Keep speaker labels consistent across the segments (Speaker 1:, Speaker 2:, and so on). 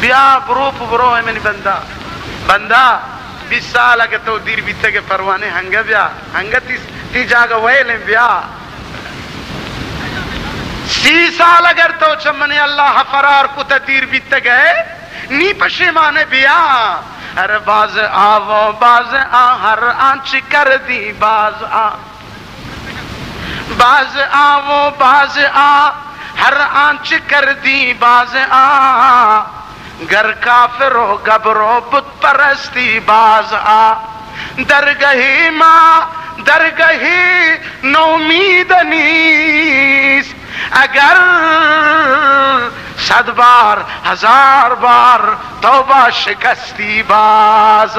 Speaker 1: بیا برو ہے منی بندہ 20 سال اگر تو دیر بیتے کے پروانے ہنگا بیا ہنگا تی جاگا ویلیں بیا 30 سال اگر تو چمنے اللہ فرار کتا دیر بیتے گئے نی پشیمانے بیا ہر باز آو باز ہر آنچ کر دی باز آو باز ہر آنچ کر دی باز گر کافر و گبرو بت پرستی باز درگہی ماں درگہی نومید نیست اگر 100 بار 1000 بار توبہ شکستی باز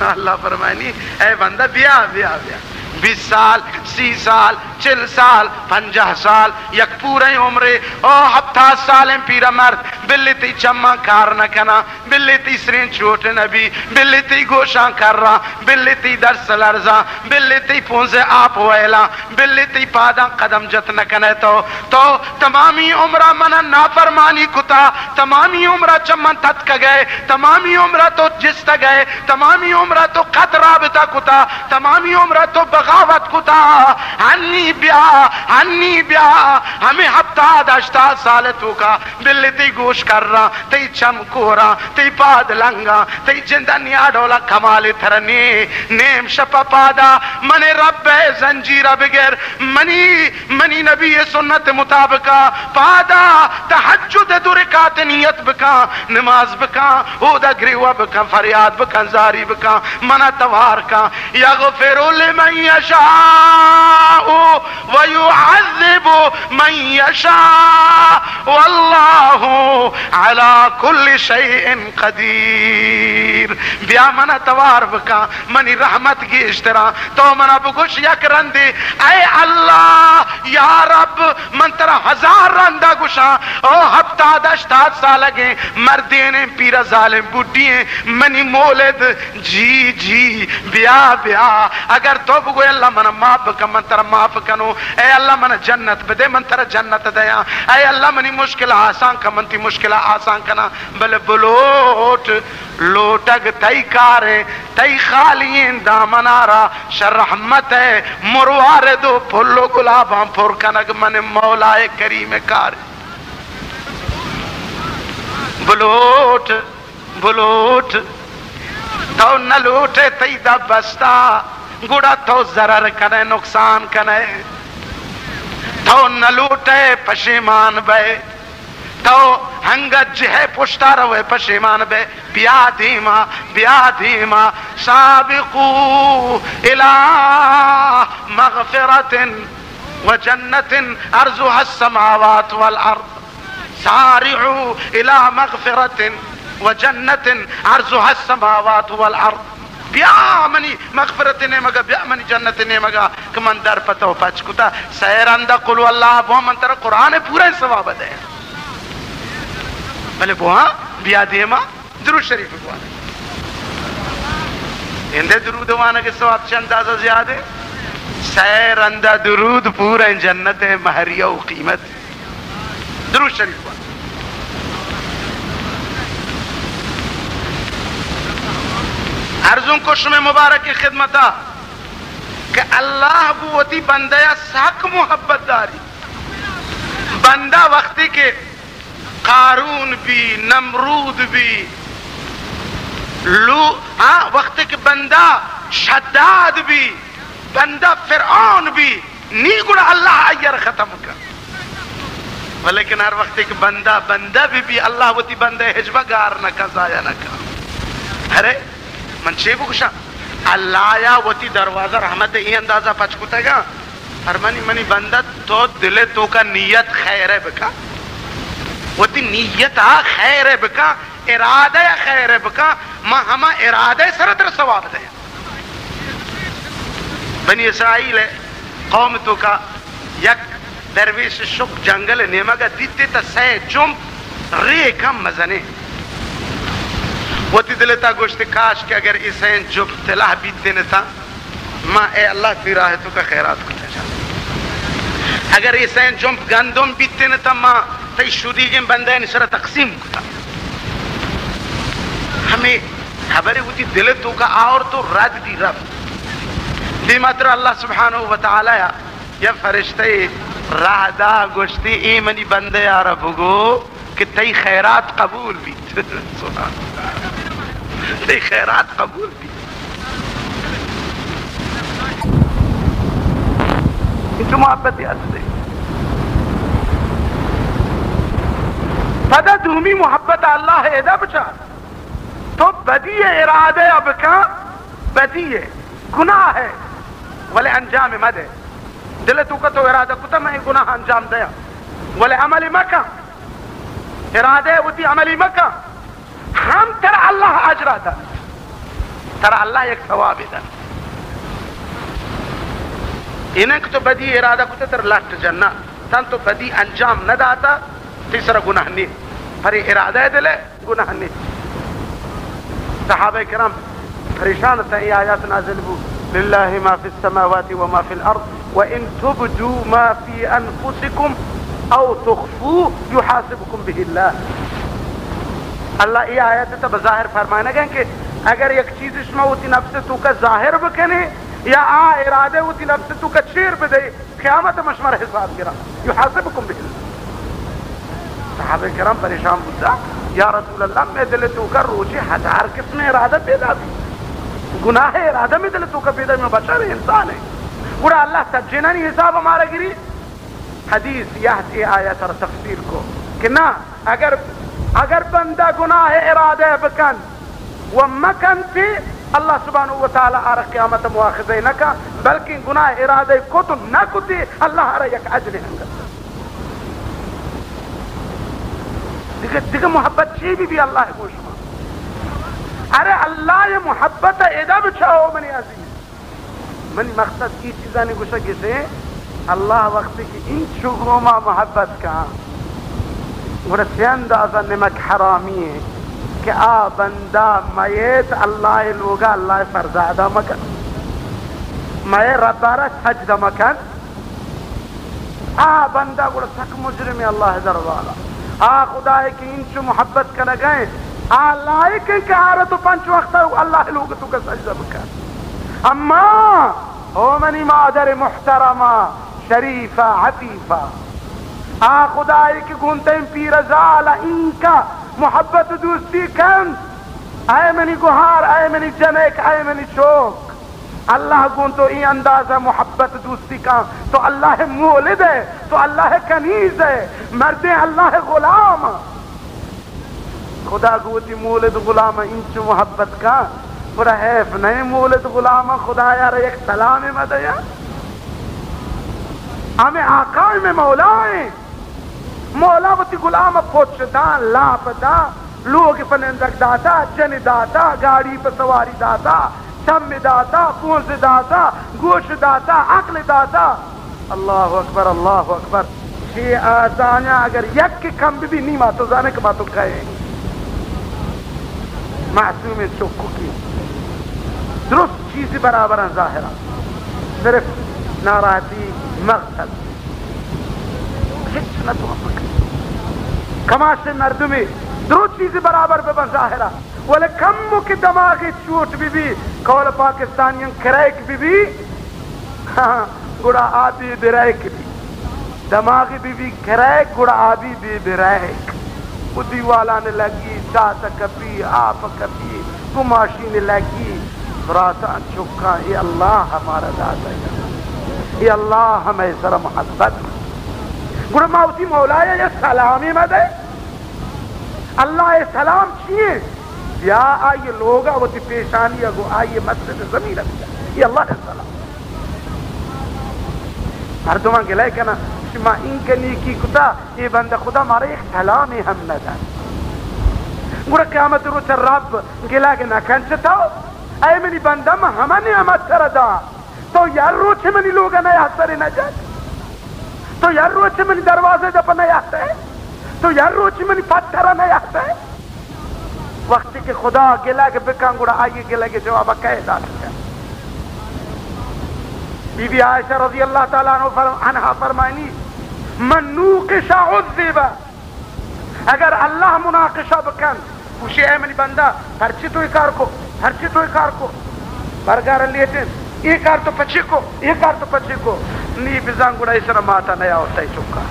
Speaker 1: اللہ فرمائنی اے بندہ بیا 20 سال 30 سال 40 سال 50 سال یک پورے عمرے او 70 سال پیرا مرد بلی تی چمہ کار نہ کنا بلی تی سرین چوٹ نبی بلی تی گوشاں کر رہا بلی تی درس لرزا بلی تی پونزے آپ ویلا بلی تی پادا قدم جت نہ کنے تو تمامی عمرہ منا نافرمانی کتا تمامی عمرہ چمہ تتک گئے تمامی عمرہ تو جست گئے تمامی عمرہ تو قد رابطہ کتا تمامی عمرہ تو بغاوت کتا ہنی بیا ہمیں 70 سال تو کا بلی تی گوش کر رہا تی چم کورا تی پاد لنگا تی جندہ نیا ڈولا کمالی ترنی نیم شپا پادا منی رب زنجیرہ بگر منی نبی سنت مطابقہ پادا تحجد درکات نیت بکا نماز بکا اودا گریوہ بکا فریاد بکا زاری بکا منہ توار کا یغفر لمن یشاء ویعذب من یشاء واللہ علی کل شیء قدیر بیا منہ توار بکا منی رحمت کی اشترا تو منہ بگوش یک رندی اے اللہ یا رب من ترہ 1000 رندہ گوشا او 70 سال لگے مردین پیرا ظالم بڈھیں منی مولد جی بیا اگر تو بگوے اللہ منہ معاف بکا من ترہ معاف کنو اے اللہ منہ جنت بدے من ترہ جنت دیا اے اللہ منی مشکل آسان کا من تی مشکل آسان کنا بل بلوٹ لوٹگ تئی کارے تئی خالین دامن آرا شر رحمت ہے مروار دو پھلو گلاباں پھر کنگ من مولا کریم کار بلوٹ تو نہ لوٹے تئی دا بستا گوڑا تو ضرر کنے نقصان کنے تو نہ لوٹے پشیمان بے تو ہنگت جہے پشتا روے پشیمان بے بیا دیما سابقو الى مغفرت وجنت ارضها السماوات والارض سارعو الى مغفرت وجنت ارضها السماوات والارض بیا منی مغفرت نے مگا بیا منی جنت نے مگا کہ من در پتو پچ کتا سیرندہ قلو اللہ بہا من ترہ قرآن پورا ثواب دے بلے بہا بیا دیما درود شریف بہا اندے درود وانا کے ثواب چند اندازہ زیادہ سیرندہ درود پورا جنت مہریہ و قیمت درود شریف بہا عرضوں کو شمع مبارک کی خدمتا کہ اللہ بوتی بندہ ساک محبت داری بندہ وقتی کے قارون بھی نمرود بھی وقتی کے بندہ شداد بھی بندہ فرعون بھی نی گڑا اللہ آئیر ختم کر لیکن ہر وقتی کے بندہ بھی اللہ بوتی بندہ حجبہ گار نہ کا ضائع نہ کا ارے من چے بکشا اللہ یا وتی دروازہ رحمت ای اندازہ پچکتا گا فرمانی منی بندہ تو دل تو کا نیت خیر ہے بکا وتی نیت خیر ہے بکا ارادہ خیر ہے بکا ما ہما ارادہ سردر ثواب دے بنی اسرائیل قوم تو کا یک درویش شک جنگل نیمگا دیتے تا سہ جمپ ری کم مزنے وہ تی دلتا گوشت کاش کہ اگر اسین جب تلاح بیتے نتا ماں اے اللہ تی راہ تو کا خیرات کتا جا اگر اسین جب گندم بیتے نتا ماں تی شودی گن بندین سر تقسیم کتا ہمیں خبر ہوتی دل تو کا اور تو رد دی رب دی ماتر اللہ سبحانہ وتعالی یا فرشتے راہ دا گوشتی ایمنی بندے یا رب گو کہ تی خیرات قبول بھی سبحان اللہ تی خیرات قبول بھی تو محبت یاد دے پدا دومی محبت اللہ ہے ادا بچا تو بدی ارادے اب کا بدی ہے گناہ ہے ولی انجام مدے دل تو کا تو ارادہ کتا میں گناہ انجام دیا ولی عملی مکہ ارادے ہوتی عملی مکہ ہم ترى اللہ اجرا دا ترى اللہ ایک ثواب دا انک تو بدی ارادہ کتا تر لٹ جنہ تن تو بدی انجام نہ داتا تیسرا گناہ نہیں پر ارادہ دلے گناہ نہیں صحابہ کرام پریشان تھا یہ آیات نازل ہو للہ ما فی السماوات وما فی الارض وَإِن تُبْدُوا مَا فِي أَنفُسِكُمْ أَوْ تُخْفُوا يُحَاسِبُكُمْ بِهِ اللَّهِ اللہ یہ آیت تو بظاہر فرمانا گئے کہ اگر ایک چیز اسمہ ہوتی نفس تو کا ظاہر بکنے یا ارادے ہوتی نفس تو کا چیر بدے قیامت مشمر حساب گرا يُحَاسِبُكُمْ بِهِ اللَّهِ صحابہ کرام پریشان بودھا یا رسول اللہ میں دل تو کا روچے 1000 قسم ارادہ پیدا دی گناہ ارادہ میں دل تو کا پیدا میں بشر انسان ہے گوڑا اللہ سجنانی حساب ہمارا گری حدیث یہ آیت اور تفسیر کو کہ نا اگر بندہ گناہ ارادہ بکن ومکن پی اللہ سبحانہ وتعالی آرہ قیامت مواخذہ نہ کا بلکہ گناہ ارادہ کو تو نہ کتی اللہ آرہ یک عجل ہنگا دیکھیں محبت چی بھی اللہ ہے گوشما ارے اللہ یہ محبت ایدہ بچھاؤ منی عزیز من مقصد کی چیزانی گوشا کسے اللہ وقت کی ان شگروں ما محبت کا گوڑا سے اندازہ نمک حرامی ہے کہ بندہ میت اللہ لوگا اللہ فرزادہ مکن میں ربارہ سجدہ مکن بندہ گوڑا سک مجرمی اللہ دروالا خدا ہے کہ انچو محبت کا لگائیں لائق ہے کہ آرہ پنچ وقت اللہ لوگ تو کا سجدہ بکن اما او منی مادر محترمہ شریفہ عفیفہ خدا ہے کہ گھنتے پیر زالہ ان کا محبت دوستی کن اے منی گوھار اے منی جنک اے منی چوک اللہ گون تو ای اندازہ محبت دوستی کا تو اللہ مولد ہے تو اللہ کنیز ہے مرد اللہ غلام خدا گوتی مولد غلام انچ محبت کا پورا حیف نہیں مولد غلام خدا یار ایک سلام مدیا ہمیں آقا میں مولا ہیں مولا وتی غلام پوچھتا لاپتا لوگ پنندک داتا جن داتا گاڑی پر سواری داتا سم داتا پونز داتا گوش داتا عقل داتا اللہ اکبر اللہ اکبر چھ آزانیاں اگر یک کی کم بھی نہیں ماتو زانے کے باتوں کہے معصوم چوکو کی درست چیزی برابر ہیں ظاہرہ صرف ناراحتی مقصد ہچ نہ تو کماش مردمی درست چیزی برابر بے بن ظاہرہ ولی کمو کی دماغی چوٹ بھی کول پاکستانیاں کریک بھی گوڑا آبی بریک بھی دماغی بھی کریک گوڑا آبی بھی بریک خودی والا نے لگی سات کپی آپ کپی کماشی نے لگی براتا چکا یہ اللہ ہمارا دادا ہے یہ اللہ ہمیں سر محبت گوڑا ماوتی مولا یہ سلامی مدے اللہ سلام چیئے یا آئیے لوگا وہ تی پیشانی اگو آئیے مسجد زمین ابھی یہ اللہ السلام مردمان کے لئے کہنا شما ان کے نیکی کتا یہ بندہ خدا مارا ایک سلامی ہم نہ دان گوڑا قیامت روچ رب گلا کے نکن چتاو اے منی بندہ ما ہمیں نعمت کردا تو یار روچ منی لوگا نہ یحسر نہ جات تو یار روچ منی دروازے دپا نہ یحسر تو یار روچ منی پتھرہ نہ یحسر وقتی کہ خدا گلا کے بکان گوڑا آئیے گلا کے جوابہ کہے دا سکا بی بی عائشہ رضی اللہ تعالیٰ عنہ فرمائنی من نوقش عذبہ اگر اللہ مناقشہ بکن گوشی اے منی بندہ پرچی تو کار کو پرچی تو کار کو برگار لیتے یہ کار تو پچی کو یہ کار تو پچی کو نی بزان گوڑا اسرا ماتا نیا ہوتا ہے چکا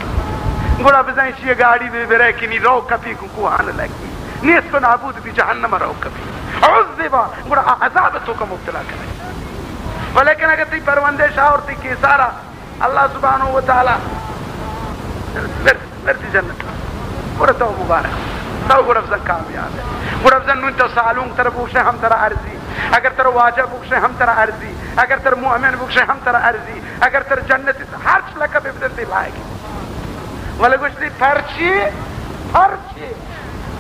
Speaker 1: گوڑا بزان اسی گاڑی بھی برے کی نی رو کبھی کو آنے لگی نیس کو نابود بھی جہنم رو کبھی عوض دیبا گوڑا عذاب تو کا مبتلا کرے ولیکن اگر تی پروندے شاہ اور تی کیسارا اللہ سبحانہ وتعالی مرتی جنت گوڑا تو مبارک تو گوڑا بزن کامیاب ہے گوڑا بزن نون تو سالون تر بوکشے ہم تر عرضی اگر تر واجہ بوکشے ہم تر عرضی اگر تر مومن بوکشے ہم تر عرضی اگر تر جنت ہر چلکہ بے بدن دی لائے گی ولی گوشتی پرچی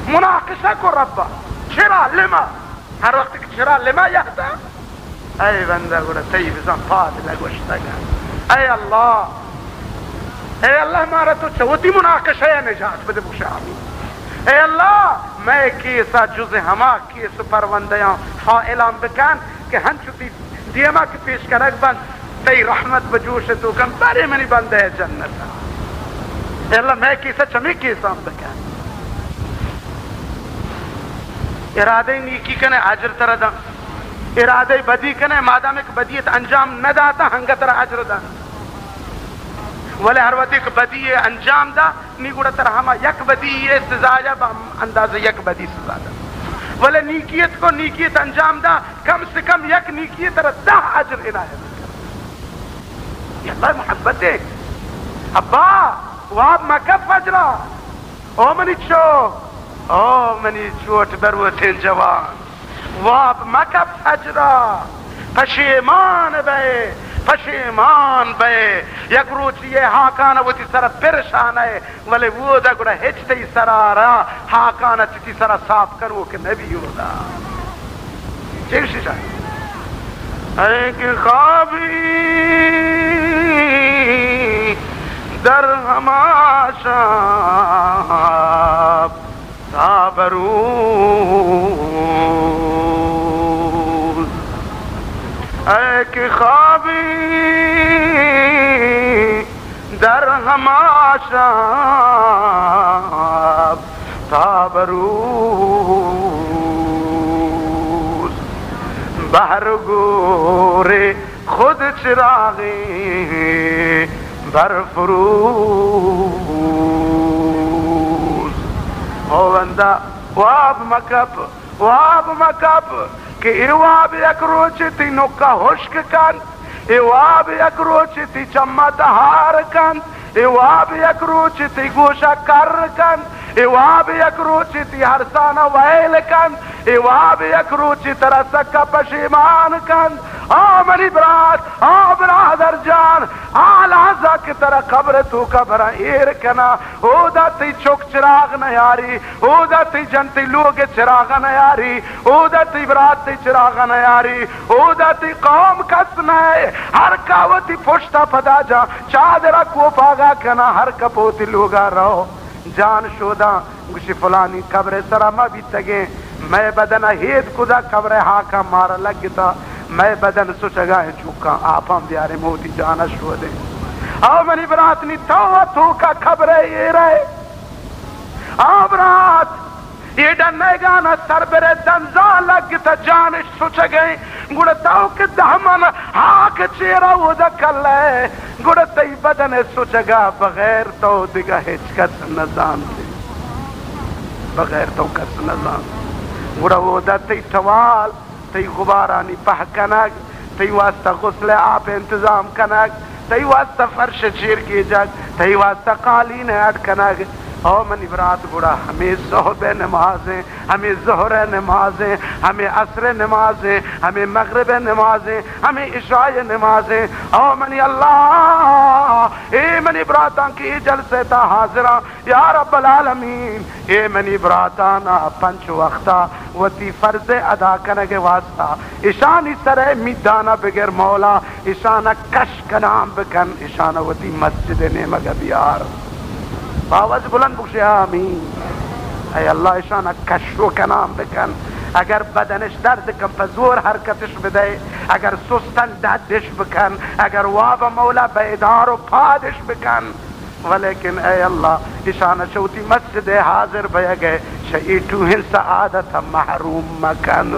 Speaker 1: مناقشہ کو ربا چرا لما ہر وقت چرا لما یہتا اے بندہ گوڑا تی بزن فاضلہ گوشتا گا اے اللہ ہمارا تو چوتی مناقشہ یا نجات بدے بوکشے آمین اے اللہ میں کیسا جز ہما کیس پروندیاں حائلان بکن کہ ہن چوتی دیما کی پیش کرک بند تی رحمت بجوش تو کم بارے منی بند ہے جنت اے اللہ میں کیسا چمی کیسا بکن ارادے نیکی کنے عجر تردہ ارادے بدی کنے مادام ایک بدیت انجام نہ داتا ہنگا تر عجر دا ولی ہر وقت ایک بدی انجام دا نی گوڑا تر ہما یک بدی سزا جا با انداز یک بدی سزا دا ولی نیکیت کو نیکیت انجام دا کم سے کم یک نیکیت تر 10 عجر عنایت یہ اللہ محبت ہے ابا واب مکب فجرہ او منی چوٹ بروتین جوان واب مکب فجرہ پشیمان بے یک روچی یہ ہاکانا وہ تی سر پرشان ہے ولی وہ دا گڑا ہچتی سرارا ہاکانا تی سر صاف کرو کہ نبی ہو دا چیشی چاہیے اے کہ خوابی در ہما شاب تابروز اے کہ خوابی در ہما شاب تابروز بہر گورے خود چراغی برفروز او بندہ واب مکب کہ ایواب یک روچی تی نکا حشک کن ایواب یک روچی تی چمہ دہار کن ایواب یک روچی تی گوشہ کر کن ایواب یک روچی تی ہرسانہ ویل کن ایواب یک روچی ترسکا پشیمان کن منی برات برادر جان لحظہ کی طرح قبر تو قبر ایر کنا او دا تی چک چراغ نیاری او دا تی جنتی لوگ چراغ نیاری او دا تی برات تی چراغ نیاری او دا تی قوم کس نئے ہر کاوتی پشتا پدا جا چادرہ کو پاگا کنا ہر کپوتی لوگا رہو جان شودا گوشی فلانی قبر سرما بھی تگے میں بدنہ ہید کدا قبر ہاکا مارا لگتا میں بدن سچگا ہے چوکا آپ ہم دیارے موتی جانا شو دے آو منی برات نی تو کا خبرے یہ رہے آو برات یہ ڈنے گانا سر برے دنزا لگتا جانش سچگئے گوڑا تاو کہ دہمن ہاک چیرا وہ دکل ہے گوڑا تی بدن سچگا بغیر تو دگا ہچ کس نظام دے بغیر تو کس نظام گوڑا وہ دا تی ٹوال تی غبارانی پہ کنگ تی واسطہ غسل آپ انتظام کنگ تی واسطہ فرش چیر کی جگ تی واسطہ قالین اڈ کنگ او منی برات گوڑا ہمیں صحب نمازیں ہمیں ظہر نمازیں ہمیں عصر نمازیں ہمیں مغرب نمازیں ہمیں عشاء نمازیں او منی اللہ اے منی براتاں کی جلسے تا حاضرہ یا رب العالمین اے منی براتانا پنچ وقتا وتی فرض ادا کرنے کے واسطہ اشانی سرے میدانا بغیر مولا اشانہ کش کنام بکن اشانہ وتی مسجد نعمہ بیار باوز بلند بکشی آمین اے اللہ اشانہ کشو کنام بکن اگر بدنش درد کن پزور حرکتش بدے اگر سستن ددش بکن اگر واب مولا بیدار و پادش بکن ولیکن اے اللہ اشانہ شوتی مسجد حاضر بہ گئے شئیٹو ہن سعادت محروم مکن